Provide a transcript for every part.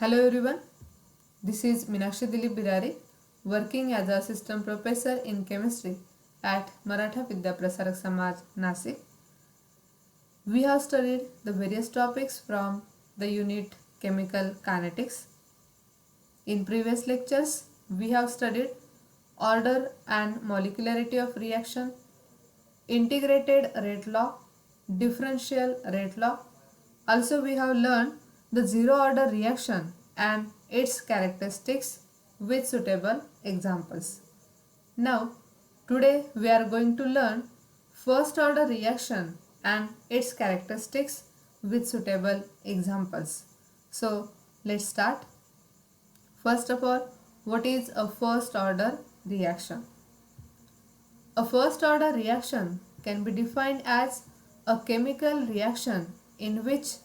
Hello everyone, this is Minakshi Dilip Birari, working as a assistant professor in chemistry at Maratha Vidya Prasarak Samaj, Nasik. We have studied the various topics from the unit Chemical Kinetics. In previous lectures, we have studied order and molecularity of reaction, integrated rate law, differential rate law. Also, we have learned the zero order reaction and its characteristics with suitable examples. Now, today we are going to learn first order reaction and its characteristics with suitable examples. So, let's start. First of all, what is a first order reaction? A first order reaction can be defined as a chemical reaction in which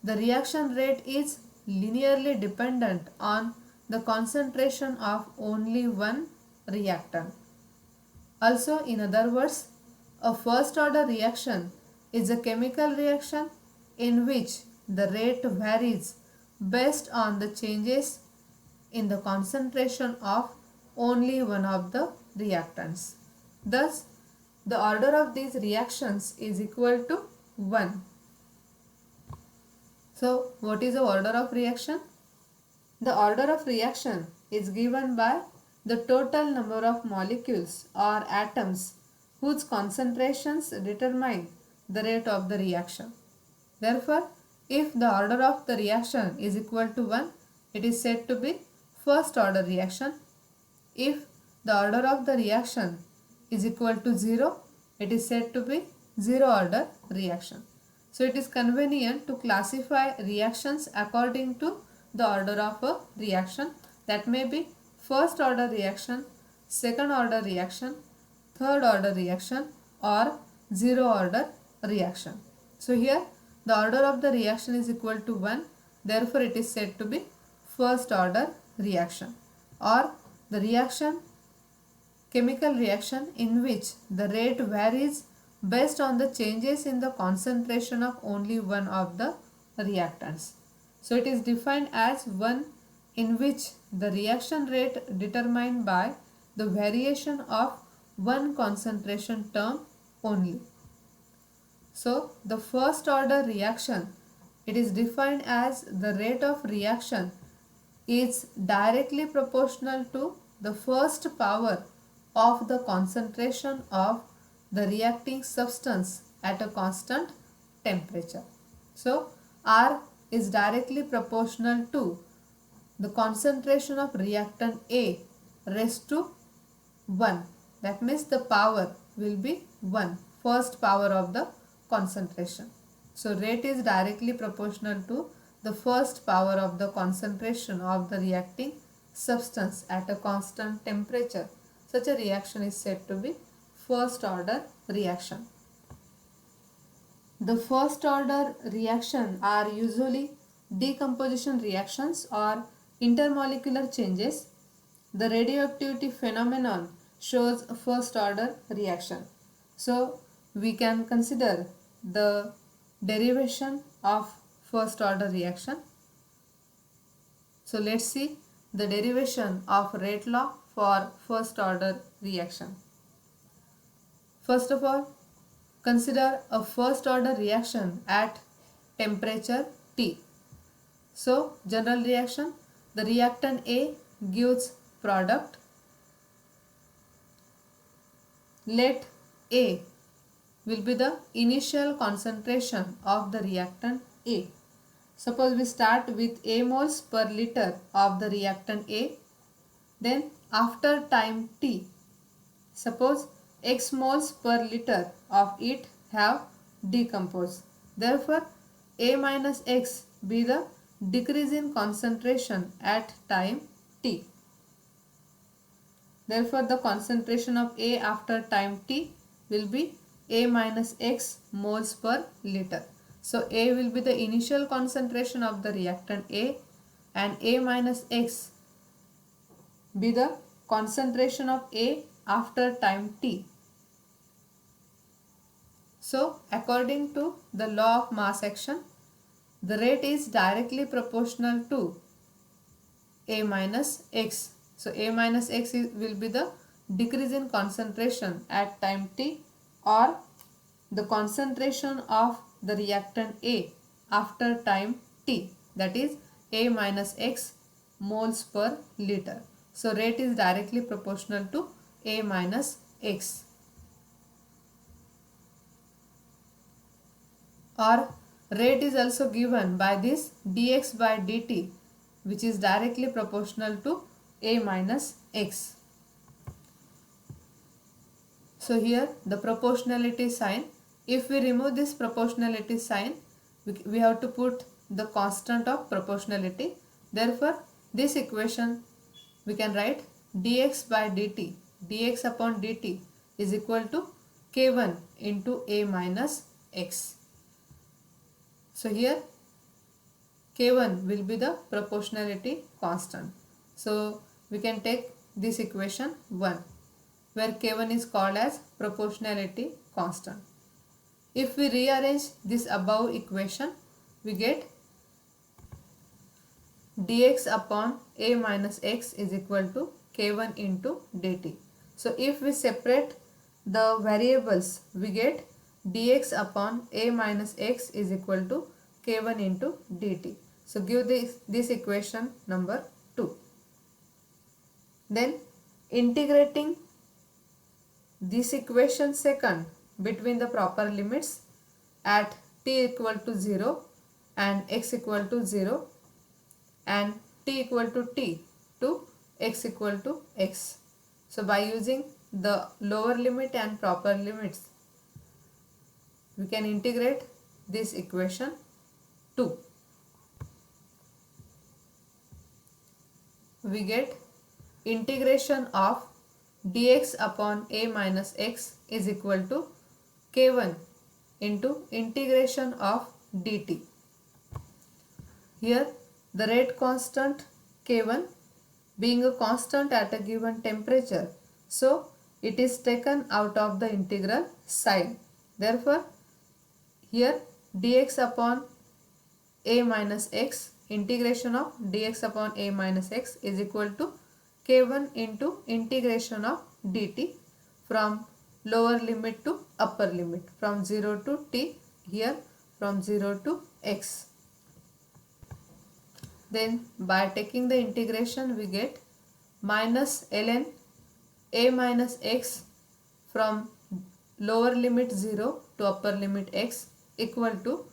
the reaction rate is linearly dependent on the concentration of only one reactant. Also, in other words, a first order reaction is a chemical reaction in which the rate varies based on the changes in the concentration of only one of the reactants. Thus, the order of these reactions is equal to 1. So, what is the order of reaction? The order of reaction is given by the total number of molecules or atoms whose concentrations determine the rate of the reaction. Therefore, if the order of the reaction is equal to 1, it is said to be first order reaction. If the order of the reaction is equal to 0, it is said to be zero order reaction. So it is convenient to classify reactions according to the order of a reaction. That may be first order reaction, second order reaction, third order reaction or zero order reaction. So here the order of the reaction is equal to 1, therefore it is said to be first order reaction, or the reaction, chemical reaction in which the rate varies based on the changes in the concentration of only one of the reactants. So it is defined as one in which the reaction rate determined by the variation of one concentration term only. So the first order reaction, it is defined as the rate of reaction is directly proportional to the first power of the concentration of the reacting substance at a constant temperature. So R is directly proportional to the concentration of reactant A raised to 1. That means the power will be 1, first power of the concentration. So rate is directly proportional to the first power of the concentration of the reacting substance at a constant temperature. Such a reaction is said to be first order reaction. The first order reaction are usually decomposition reactions or intermolecular changes. The radioactivity phenomenon shows a first order reaction. So we can consider the derivation of first order reaction. So let's see the derivation of rate law for first order reaction. First of all, consider a first order reaction at temperature T. So general reaction, the reactant A gives product. Let A will be the initial concentration of the reactant A. Suppose we start with A moles per liter of the reactant A. Then after time T, suppose X moles per liter of it have decomposed. Therefore, A minus X be the decrease in concentration at time T. Therefore, the concentration of A after time T will be A minus X moles per liter. So, A will be the initial concentration of the reactant A and A minus X be the concentration of A after time T. So, according to the law of mass action, the rate is directly proportional to A minus x. So A minus x will be the decrease in concentration at time t, or the concentration of the reactant A after time t, that is A minus x moles per liter. So rate is directly proportional to A minus x. Or rate is also given by this dx by dt, which is directly proportional to A minus x. So here the proportionality sign, if we remove this proportionality sign, we have to put the constant of proportionality. Therefore this equation we can write dx by dt, dx upon dt is equal to k1 into A minus x. So here k1 will be the proportionality constant. So we can take this equation 1, where k1 is called as proportionality constant. If we rearrange this above equation, we get dx upon A minus x is equal to k1 into dt. So if we separate the variables, we get dx upon A minus x is equal to k1 into dt. So give this equation number 2. Then integrating this equation second between the proper limits at t equal to 0 and x equal to 0 and t equal to t to x equal to x. So by using the lower limit and proper limits, we can integrate this equation 2. We get integration of dx upon A minus x is equal to k1 into integration of dt. Here the rate constant k1 being a constant at a given temperature, so it is taken out of the integral sign. Therefore here dx upon A minus x, integration of dx upon A minus x is equal to k1 into integration of dt from lower limit to upper limit, from 0 to t, here from 0 to x. Then by taking the integration, we get minus ln A minus x from lower limit 0 to upper limit x equal to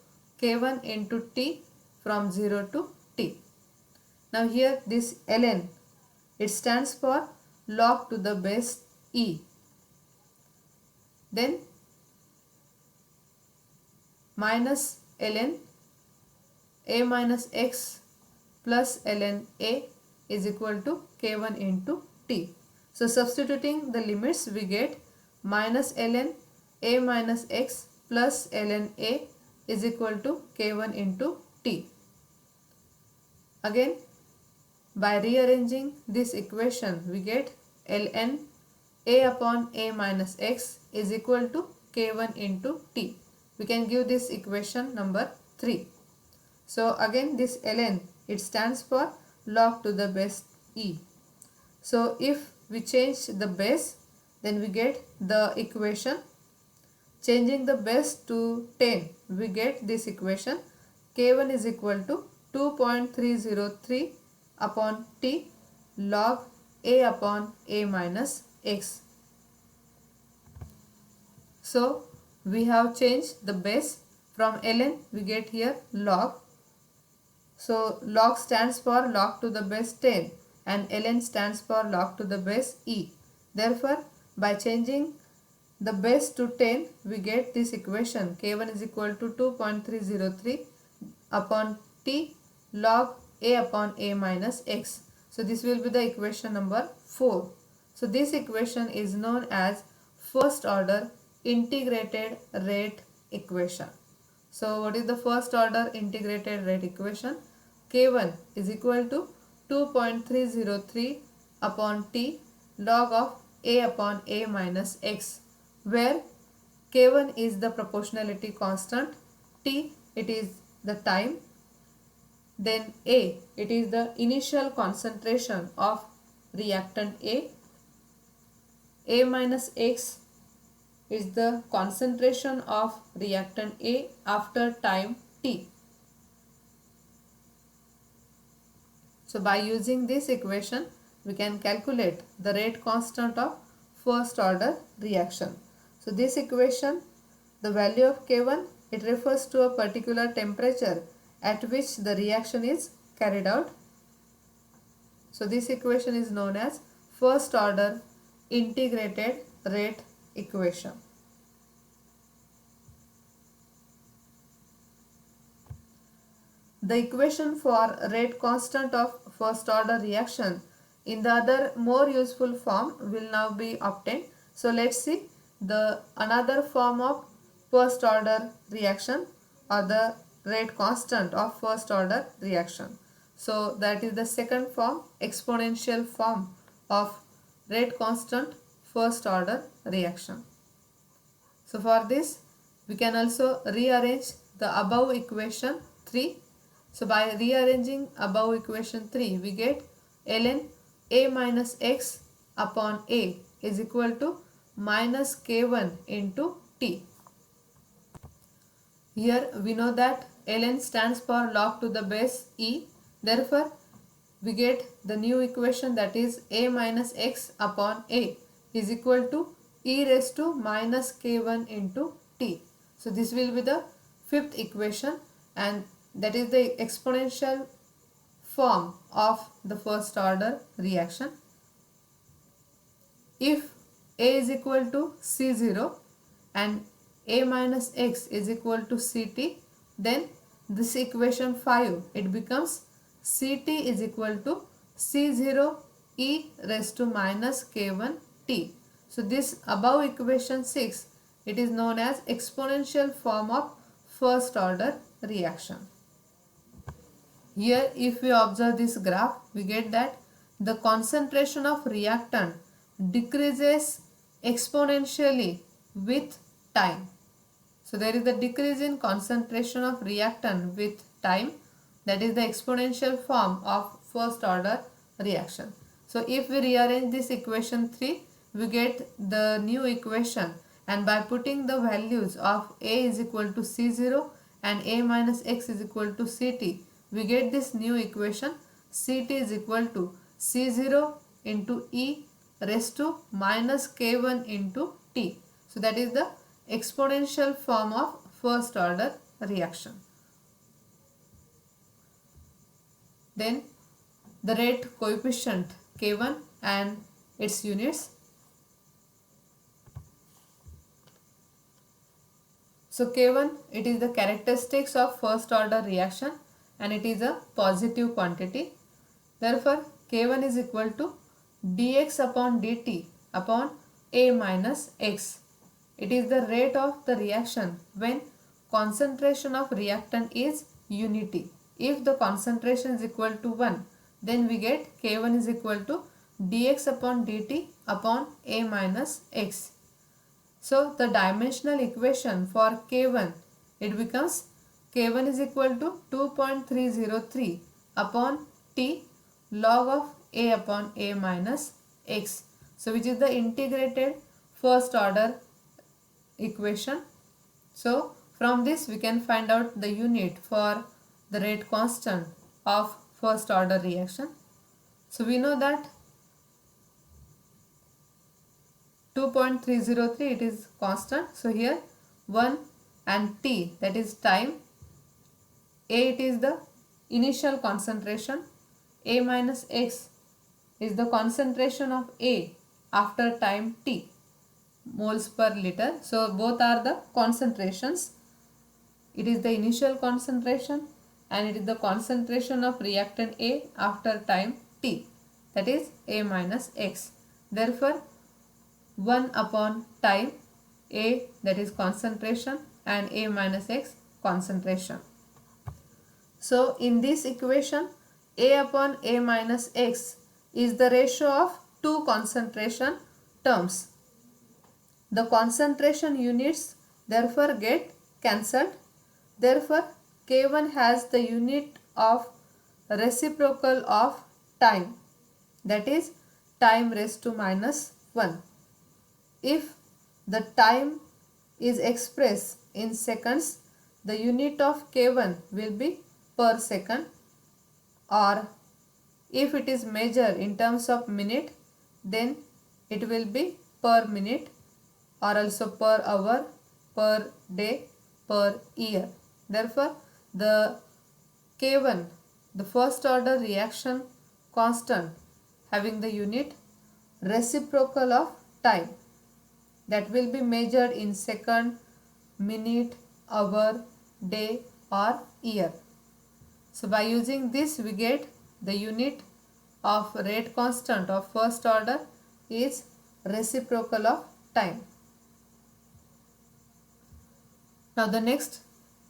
k1 into t from 0 to t. Now here this ln, it stands for log to the base e. Then minus ln A minus x plus ln A is equal to k1 into t. So substituting the limits, we get minus ln A minus x plus ln A is equal to k1 into t. Again by rearranging this equation, we get ln A upon A minus x is equal to k1 into t. We can give this equation number 3. So again this ln, it stands for log to the base e. So if we change the base, then we get the equation. Changing the base to 10, we get this equation k1 is equal to 2.303 upon t log A upon A minus x. So we have changed the base. From ln we get here log. So log stands for log to the base 10 and ln stands for log to the base e. Therefore by changing the base to 10, we get this equation k1 is equal to 2.303 upon t log A upon A minus x. So this will be the equation number 4. So this equation is known as first order integrated rate equation. So what is the first order integrated rate equation? K1 is equal to 2.303 upon t log of A upon A minus x, where k1 is the proportionality constant, t it is the time, Then A, it is the initial concentration of reactant A. A minus X is the concentration of reactant A after time t. So by using this equation, we can calculate the rate constant of first order reaction. So this equation, the value of K1, it refers to a particular temperature at which the reaction is carried out. So this equation is known as first order integrated rate equation. The equation for rate constant of first order reaction in the other more useful form will now be obtained. So let's see the another form of first order reaction or the rate constant of first order reaction. So that is the second form, exponential form of rate constant first order reaction. So for this we can also rearrange the above equation 3. So by rearranging above equation 3, we get ln A minus X upon A is equal to minus K1 into T. Here we know that ln stands for log to the base E. Therefore, we get the new equation, that is A minus X upon A is equal to e raised to minus K1 into T. So this will be the fifth equation, and that is the exponential form of the first order reaction. If A is equal to C0 and A minus X is equal to Ct, then this equation 5, it becomes Ct is equal to C0 e raised to minus K1 T. So this above equation 6, it is known as exponential form of first order reaction. Here if we observe this graph, we get that the concentration of reactant decreases exponentially with time. So there is a decrease in concentration of reactant with time, that is the exponential form of first order reaction. So if we rearrange this equation 3, we get the new equation, and by putting the values of A is equal to C0 and A minus X is equal to Ct, we get this new equation, Ct is equal to C0 into e raised to minus K1 into T. So that is the exponential form of first order reaction. Then the rate coefficient K1 and its units. So K1, it is the characteristics of first order reaction and it is a positive quantity. Therefore K1 is equal to dx upon dt upon A minus X. It is the rate of the reaction when concentration of reactant is unity. If the concentration is equal to 1, then we get K1 is equal to dx upon dt upon A minus X. So the dimensional equation for K1, it becomes K1 is equal to 2.303 upon T log of A upon A minus X. So which is the integrated first order equation. So from this we can find out the unit for the rate constant of first order reaction. So we know that 2.303, it is constant. So here 1 and T, that is time. A, it is the initial concentration. A minus X is the concentration of A after time T, moles per liter. So both are the concentrations. It is the initial concentration and it is the concentration of reactant A after time T, that is A minus X. Therefore 1 upon time A, that is concentration, and A minus X concentration. So in this equation, A upon A minus X is the ratio of two concentration terms. The concentration units therefore get cancelled. Therefore K1 has the unit of reciprocal of time, that is time raised to minus 1. If the time is expressed in seconds, the unit of K1 will be per second, or if it is measured in terms of minute, then it will be per minute, or also per hour, per day, per year. Therefore, the K1, the first order reaction constant, having the unit reciprocal of time, that will be measured in second, minute, hour, day or year. So by using this we get the unit of rate constant of first order is reciprocal of time. Now the next,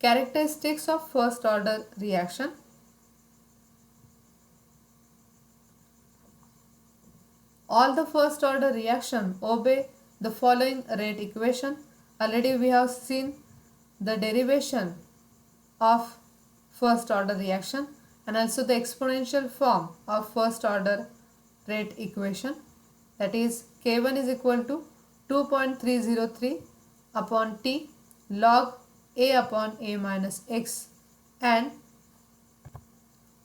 characteristics of first order reaction. All the first order reaction obey the following rate equation. Already we have seen the derivation of first order reaction and also the exponential form of first order rate equation, that is K1 is equal to 2.303 upon T log A upon A minus X, and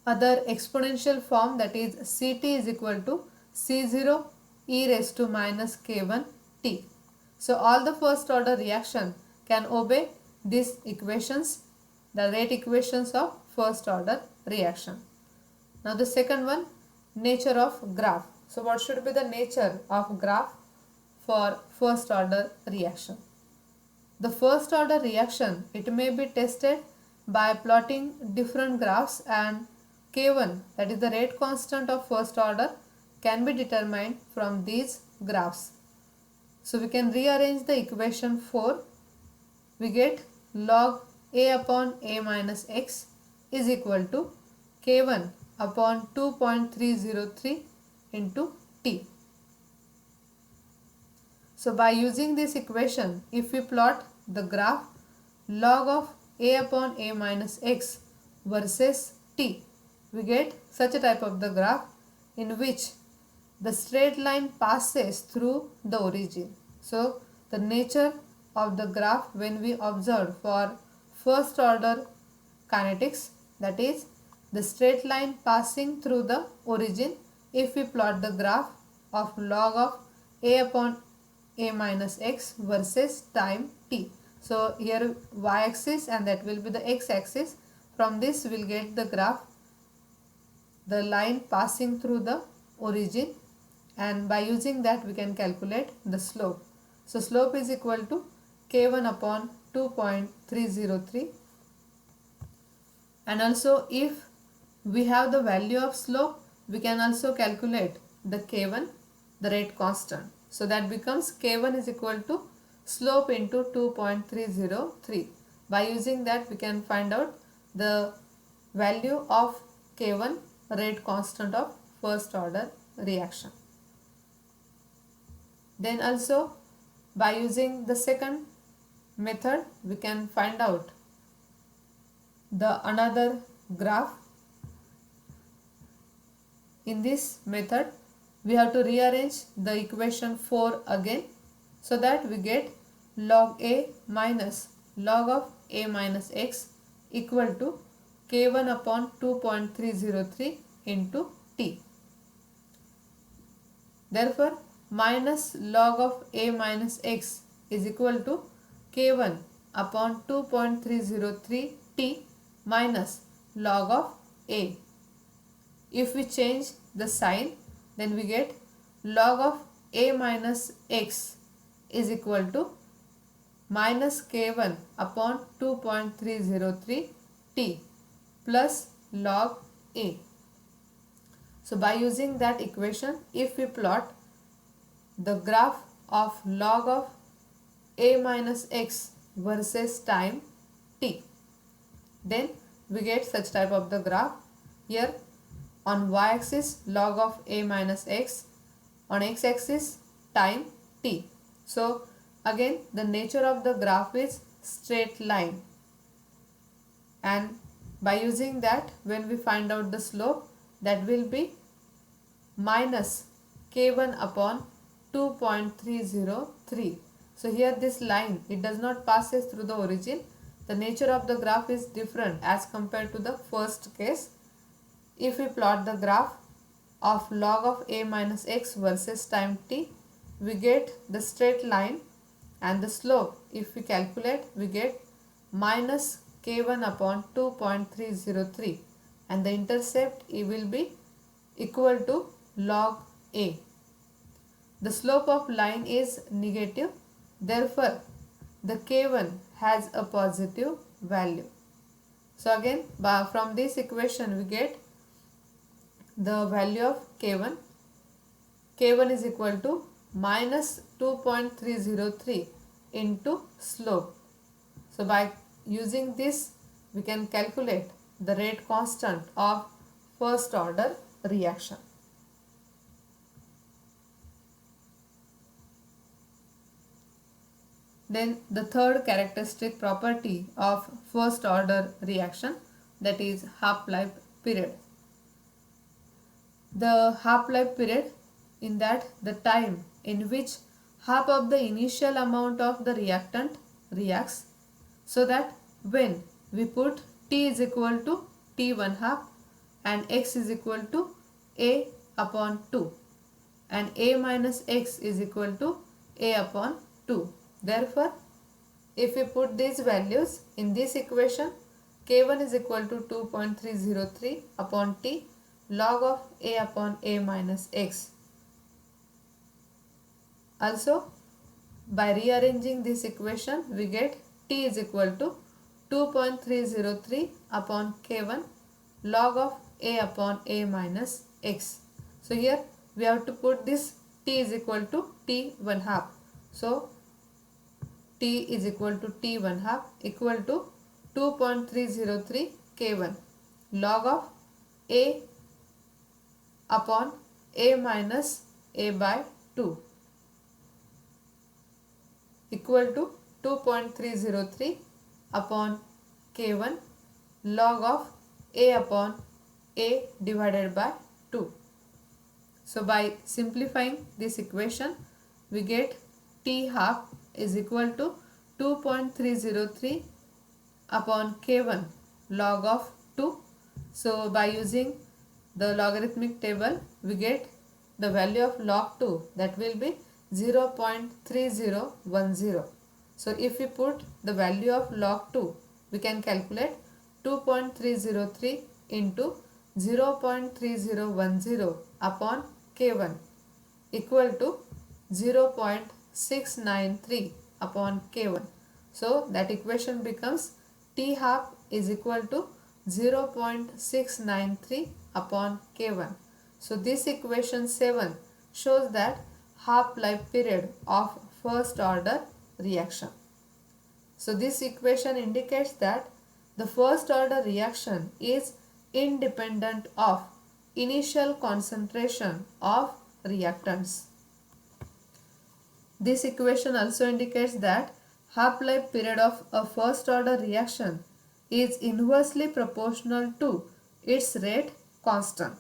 other exponential form, that is Ct is equal to C0 e raised to minus K1 T. So all the first order reaction can obey these equations, the rate equations of first order reaction. Now the second one, nature of graph. So what should be the nature of graph for first order reaction? The first order reaction, it may be tested by plotting different graphs, and K1, that is the rate constant of first order, can be determined from these graphs. So we can rearrange the equation 4. We get log A upon A minus X is equal to K1 upon 2.303 into T. So by using this equation, if we plot the graph log of A upon A minus X versus T, we get such a type of the graph in which the straight line passes through the origin. So the nature of the graph when we observe for first order kinetics, that is the straight line passing through the origin, if we plot the graph of log of A upon A minus X versus time T. So here y axis and that will be the x axis. From this we will get the graph, the line passing through the origin, and by using that we can calculate the slope. So slope is equal to K1 upon 2.303, and also if we have the value of slope, we can also calculate the K1, the rate constant. So that becomes K1 is equal to slope into 2.303. By using that we can find out the value of K1, rate constant of first order reaction. Then also by using the second method we can find out the another graph. In this method we have to rearrange the equation 4 again, so that we get log A minus log of A minus X equal to K1 upon 2.303 into T. Therefore minus log of A minus X is equal to K1 upon 2.303 T minus log of A. If we change the sign, then we get log of A minus X is equal to minus K1 upon 2.303 T plus log A. So by using that equation, if we plot the graph of log of A minus X versus time T, then we get such type of the graph. Here on y-axis log of A minus X, on x-axis time T. So again the nature of the graph is straight line, and By using that, when we find out the slope, that will be minus K1 upon 2.303. So here this line, it does not passes through the origin. The nature of the graph is different as compared to the first case. If we plot the graph of log of a minus x versus time t, we get the straight line, and the slope, if we calculate, we get minus k1 upon 2.303, and the intercept, it will be equal to log a. The slope of line is negative, therefore the k1 has a positive value. So again, from this equation we get the value of k1. K1 is equal to minus 2.303 into slope. So by using this, we can calculate the rate constant of first order reaction. Then the third characteristic property of first order reaction, that is half-life period. The half-life period, in that the time in which half of the initial amount of the reactant reacts, so that when we put T is equal to T1 half and X is equal to A upon 2 and A minus X is equal to A upon 2. Therefore, if we put these values in this equation, K1 is equal to 2.303 upon T log of A upon A minus X. Also, by rearranging this equation, we get T is equal to 2.303 upon K1 log of A upon A minus X. So here we have to put this T is equal to T1 half. So T is equal to T1 half equal to 2.303 K1 log of A upon A minus A by 2 equal to 2.303 upon K1 log of A upon A divided by 2. So by simplifying this equation, we get T half is equal to 2.303 upon K1 log of 2. So by using the logarithmic table, we get the value of log 2, that will be 0.3010. So if we put the value of log 2, we can calculate 2.303 into 0.3010 upon K1 equal to 0.693 upon K1. So that equation becomes T half is equal to 0.693 upon K1. So this equation 7 shows that half-life period of first order reaction. So this equation indicates that the first order reaction is independent of initial concentration of reactants. This equation also indicates that half-life period of a first order reaction is inversely proportional to its rate constant.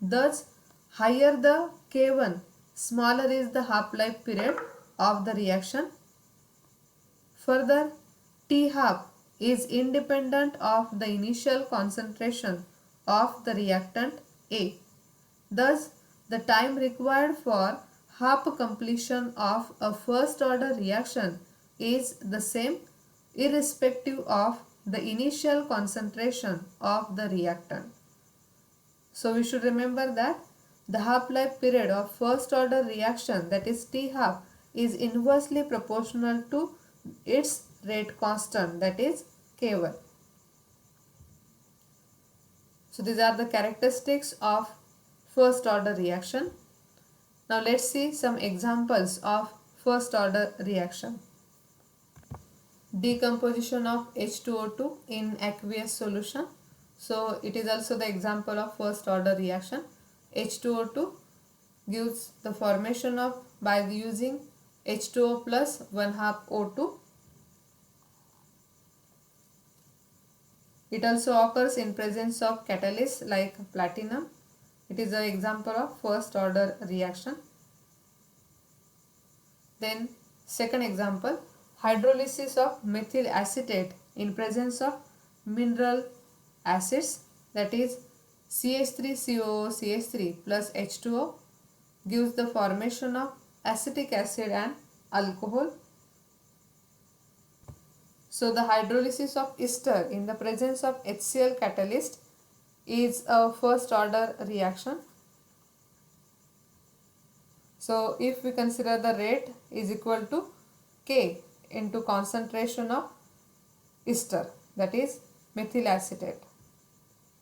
Thus, higher the K1, smaller is the half-life period of the reaction. Further, T half is independent of the initial concentration of the reactant A. Thus, the time required for half completion of a first order reaction is the same irrespective of the initial concentration of the reactant. So we should remember that the half-life period of first order reaction, that is T half, is inversely proportional to its rate constant, that is K1. So these are the characteristics of first order reaction. Now let's see some examples of first order reaction. Decomposition of H2O2 in aqueous solution. So it is also the example of first order reaction. H2O2 gives the formation of by using H2O plus 1/2 O2. It also occurs in presence of catalysts like platinum. It is an example of first order reaction. Then second example, hydrolysis of methyl acetate in presence of mineral acids, that is CH3COO plus H2O gives the formation of acetic acid and alcohol. So the hydrolysis of ester in the presence of HCl catalyst is a first order reaction. So if we consider the rate is equal to K into concentration of ester, that is methyl acetate.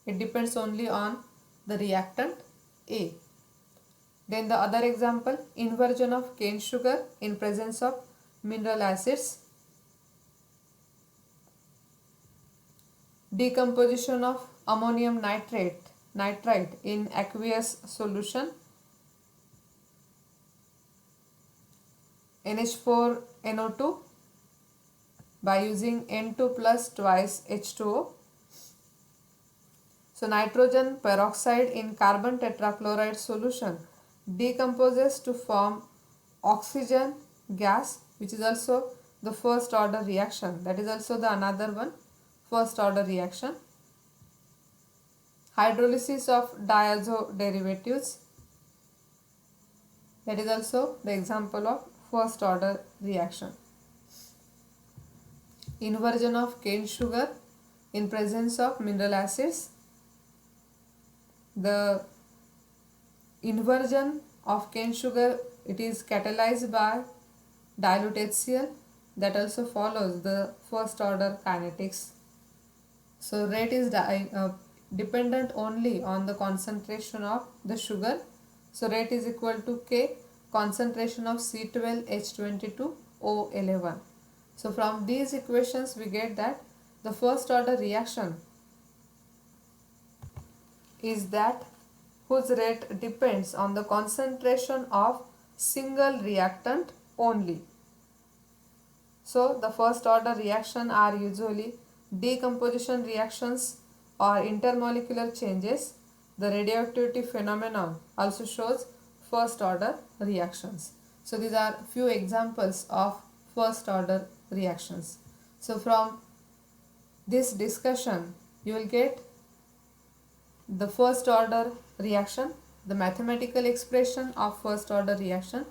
It depends only on the reactant A. Then the other example, inversion of cane sugar in presence of mineral acids. Decomposition of ammonium nitrite in aqueous solution. NH4NO2 by using N2 plus twice H2O. So nitrogen peroxide in carbon tetrachloride solution decomposes to form oxygen gas, which is also the first order reaction. That is also the another one first order reaction. Hydrolysis of diazo derivatives, that is also the example of first order reaction. Inversion of cane sugar in presence of mineral acids. The inversion of cane sugar, it is catalyzed by dilute HCl, that also follows the first order kinetics. So rate is dependent only on the concentration of the sugar. So rate is equal to K concentration of C12H22O11. So from these equations we get that the first order reaction is that whose rate depends on the concentration of single reactant only. So the first order reaction are usually decomposition reactions or intermolecular changes. The radioactivity phenomenon also shows first order reactions. So these are few examples of first order reactions. So from this discussion you will get the first order reaction, the mathematical expression of first order reaction,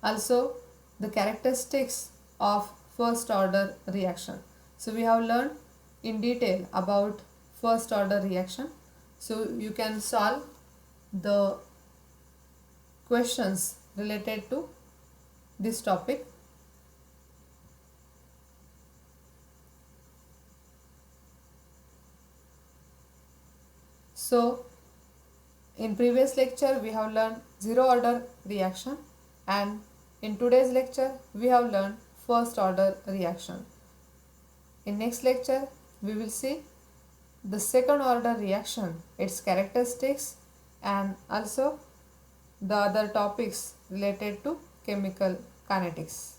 also the characteristics of first order reaction. So we have learned in detail about first order reaction. So you can solve the questions related to this topic. So in previous lecture we have learned zero order reaction, and in today's lecture we have learned first order reaction. In next lecture we will see the second order reaction, its characteristics, and also the other topics related to chemical kinetics.